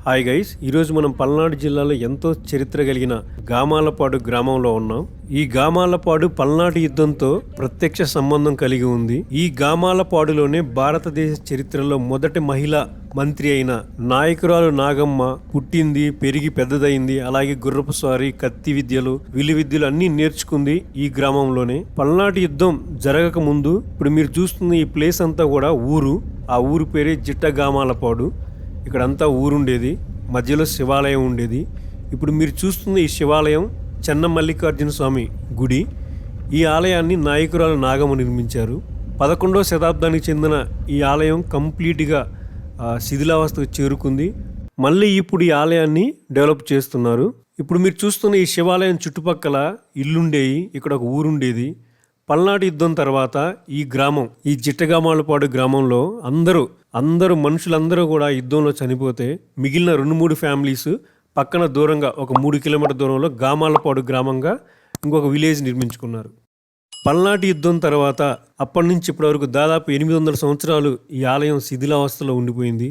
Hi guys, ఈరోజు మనం పల్నాడు జిల్లాలో ఎంతో చరిత్ర కలిగిన గామాలపాడు గ్రామంలో ఉన్నాం. ఈ గామాలపాడు పల్నాడు యుద్ధంతో ప్రత్యక్ష సంబంధం కలిగి ఉంది. ఈ గామాలపాడులోనే భారతదేశ చరిత్రలో మొదటి మహిళా మంత్రి అయిన నాయకురాలు నాగమ్మ పుట్టింది, పెరిగి పెద్దదైంది. అలాగే గుర్రపు స్వారీ, కత్తి విద్యలు, విలు విద్యలు అన్ని నేర్చుకుంది ఈ గ్రామంలోనే. పల్నాడు యుద్ధం జరగక ముందు ఇప్పుడు మీరు చూస్తున్న ఈ ప్లేస్ అంతా కూడా ఊరు. ఆ ఊరు పేరే జిట్టగామాలపాడు. ఇక్కడంతా ఊరుండేది, మధ్యలో శివాలయం ఉండేది. ఇప్పుడు మీరు చూస్తున్న ఈ శివాలయం చెన్న మల్లికార్జున స్వామి గుడి. ఈ ఆలయాన్ని నాయకురాలు నాగమ్మ నిర్మించారు. 11వ శతాబ్దానికి చెందిన ఈ ఆలయం కంప్లీట్గా శిథిలావస్థకు చేరుకుంది. మళ్ళీ ఇప్పుడు ఈ ఆలయాన్ని డెవలప్ చేస్తున్నారు. ఇప్పుడు మీరు చూస్తున్న ఈ శివాలయం చుట్టుపక్కల ఇల్లుండేవి, ఇక్కడ ఒక ఊరుండేది. పల్నాడు యుద్ధం తర్వాత ఈ గ్రామం, ఈ జిట్టగామాలపాడు గ్రామంలో అందరూ మనుషులందరూ కూడా యుద్ధంలో చనిపోతే మిగిలిన 2-3 ఫ్యామిలీస్ పక్కన దూరంగా ఒక 3 కిలోమీటర్ దూరంలో గామాలపాడు గ్రామంగా ఇంకొక విలేజ్ నిర్మించుకున్నారు. పల్నాడు యుద్ధం తర్వాత అప్పటి నుంచి ఇప్పటివరకు దాదాపు 800 సంవత్సరాలు ఈ ఆలయం శిథిలావస్థలో ఉండిపోయింది.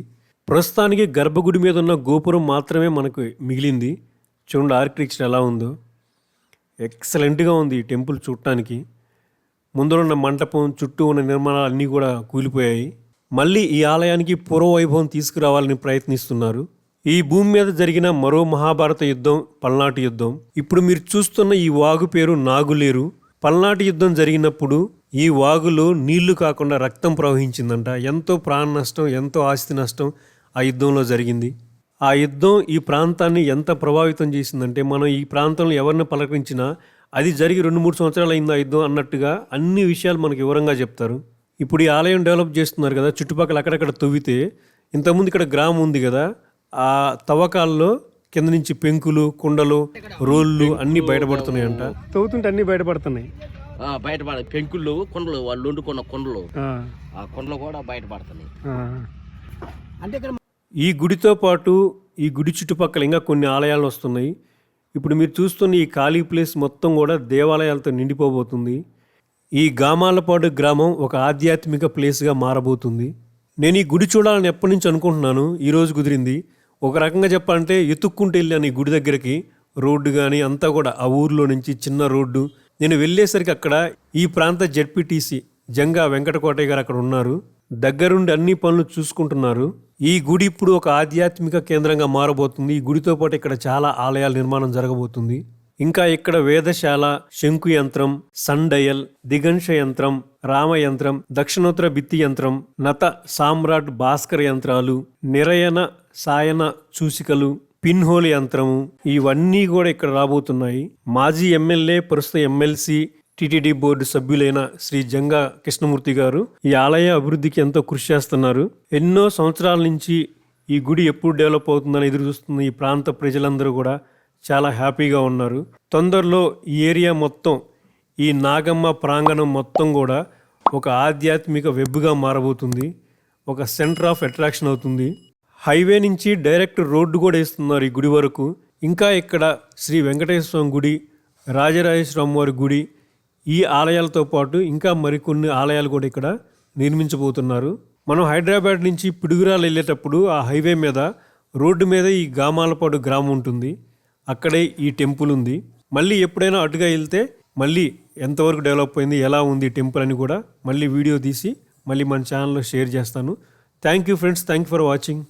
ప్రస్తుతానికి గర్భగుడి మీద ఉన్న గోపురం మాత్రమే మనకు మిగిలింది. చూడండి ఆర్కిటెక్చర్ ఎలా ఉందో, ఎక్సలెంట్గా ఉంది ఈ టెంపుల్ చూడటానికి. ముందర ఉన్న మంటపం, చుట్టూ ఉన్న నిర్మాణాలు అన్నీ కూడా కూలిపోయాయి. మళ్ళీ ఈ ఆలయానికి పూర్వవైభవం తీసుకురావాలని ప్రయత్నిస్తున్నారు. ఈ భూమి మీద జరిగిన మరో మహాభారత యుద్ధం పల్నాటి యుద్ధం. ఇప్పుడు మీరు చూస్తున్న ఈ వాగు పేరు నాగులేరు. పల్నాటి యుద్ధం జరిగినప్పుడు ఈ వాగులో నీళ్లు కాకుండా రక్తం ప్రవహించిందంట. ఎంతో ప్రాణ నష్టం, ఎంతో ఆస్తి నష్టం ఆ యుద్ధంలో జరిగింది. ఆ యుద్ధం ఈ ప్రాంతాన్ని ఎంత ప్రభావితం చేసిందంటే, మనం ఈ ప్రాంతంలో ఎవరిని పలకరించినా అది జరిగి 2-3 సంవత్సరాలు అయింది ఆ యుద్ధం అన్నట్టుగా అన్ని విషయాలు మనకు వివరంగా చెప్తారు. ఇప్పుడు ఈ ఆలయం డెవలప్ చేస్తున్నారు కదా, చుట్టుపక్కల అక్కడక్కడ తవ్వితే, ఇంతకుముందు ఇక్కడ గ్రామం ఉంది కదా, ఆ తవ్వకాల్లో కింద నుంచి పెంకులు, కుండలు, రోళ్ళు అన్నీ బయటపడుతున్నాయంట. తవ్వుతుంటే అన్నీ బయటపడుతున్నాయి. పెంకులు, కొండలు, వాళ్ళు వండుకున్న కొండలు, ఆ కొండలు కూడా బయటపడుతున్నాయి. ఈ గుడితో పాటు ఈ గుడి చుట్టుపక్కల ఇంకా కొన్ని ఆలయాలు వస్తున్నాయి. ఇప్పుడు మీరు చూస్తున్న ఈ ఖాళీ ప్లేస్ మొత్తం కూడా దేవాలయాలతో నిండిపోబోతుంది. ఈ గామాలపాడు గ్రామం ఒక ఆధ్యాత్మిక ప్లేస్గా మారబోతుంది. నేను ఈ గుడి చూడాలని ఎప్పటి నుంచి అనుకుంటున్నాను, ఈరోజు కుదిరింది. ఒక రకంగా చెప్పాలంటే ఎత్తుక్కుంటూ వెళ్ళాను ఈ గుడి దగ్గరికి. రోడ్డు కానీ అంతా కూడా ఆ ఊర్లో నుంచి చిన్న రోడ్డు. నేను వెళ్ళేసరికి అక్కడ ఈ ప్రాంత జెడ్పీటీసీ జంగా వెంకటకోటయ్య గారు అక్కడ ఉన్నారు. దగ్గరుండి అన్ని పనులు చూసుకుంటున్నారు. ఈ గుడి ఇప్పుడు ఒక ఆధ్యాత్మిక కేంద్రంగా మారబోతుంది. ఈ గుడితో పాటు ఇక్కడ చాలా ఆలయాల నిర్మాణం జరగబోతుంది. ఇంకా ఇక్కడ వేదశాల, శంకు యంత్రం, సండయల్, దిగంశ యంత్రం, రామయంత్రం, దక్షిణోత్తర భిత్తి యంత్రం, నత సామ్రాట్ భాస్కర్ యంత్రాలు, నిరయన సాయన చూసికలు, పిన్హోల్ యంత్రము, ఇవన్నీ కూడా ఇక్కడ రాబోతున్నాయి. మాజీ ఎమ్మెల్యే, ప్రస్తుత ఎమ్మెల్సీ, టిటిడి బోర్డు సభ్యులైన శ్రీ జంగా కృష్ణమూర్తి గారు ఈ ఆలయ అభివృద్ధికి ఎంతో కృషి చేస్తున్నారు. ఎన్నో సంవత్సరాల నుంచి ఈ గుడి ఎప్పుడు డెవలప్ అవుతుందని ఎదురు చూస్తున్న ఈ ప్రాంత ప్రజలందరూ కూడా చాలా హ్యాపీగా ఉన్నారు. తొందరలో ఈ ఏరియా మొత్తం, ఈ నాగమ్మ ప్రాంగణం మొత్తం కూడా ఒక ఆధ్యాత్మిక వెబ్గా మారబోతుంది. ఒక సెంటర్ ఆఫ్ అట్రాక్షన్ అవుతుంది. హైవే నుంచి డైరెక్ట్ రోడ్డు కూడా వేస్తున్నారు ఈ గుడి వరకు. ఇంకా ఇక్కడ శ్రీ వెంకటేశ్వర స్వామి గుడి, రాజరాజేశ్వరం వారి గుడి, ఈ ఆలయాలతో పాటు ఇంకా మరికొన్ని ఆలయాలు కూడా ఇక్కడ నిర్మించబోతున్నారు. మనం హైదరాబాద్ నుంచి పిడుగురాలు వెళ్ళేటప్పుడు ఆ హైవే మీద రోడ్డు మీద ఈ గామాలపాడు గ్రామం ఉంటుంది. అక్కడే ఈ టెంపుల్ ఉంది. మళ్ళీ ఎప్పుడైనా అటుగా వెళ్తే మళ్ళీ ఎంతవరకు డెవలప్ అయింది, ఎలా ఉంది టెంపుల్ అని కూడా మళ్ళీ వీడియో తీసి మళ్ళీ మన ఛానల్లో షేర్ చేస్తాను. Thank you friends, thank you for watching.